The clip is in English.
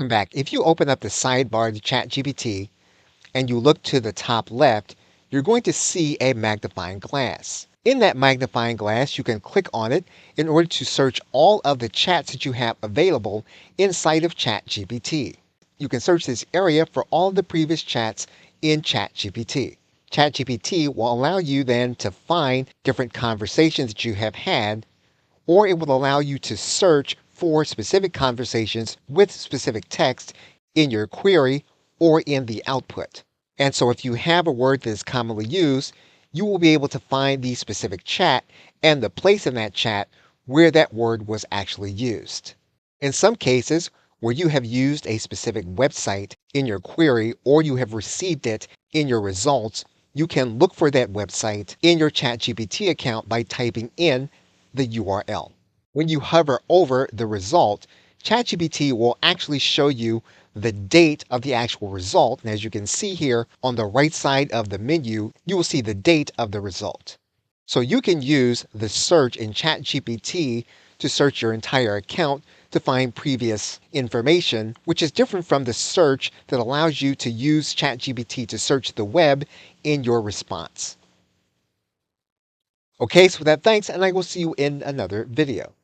Welcome back. If you open up the sidebar of ChatGPT and you look to the top left, you're going to see a magnifying glass. In that magnifying glass, you can click on it in order to search all of the chats that you have available inside of ChatGPT. You can search this area for all of the previous chats in ChatGPT. ChatGPT will allow you then to find different conversations that you have had, or it will allow you to search for specific conversations with specific text in your query or in the output. And so if you have a word that is commonly used, you will be able to find the specific chat and the place in that chat where that word was actually used. In some cases, where you have used a specific website in your query or you have received it in your results, you can look for that website in your ChatGPT account by typing in the URL. When you hover over the result, ChatGPT will actually show you the date of the actual result. And as you can see here on the right side of the menu, you will see the date of the result. So you can use the search in ChatGPT to search your entire account to find previous information, which is different from the search that allows you to use ChatGPT to search the web in your response. Okay, so with that, thanks, and I will see you in another video.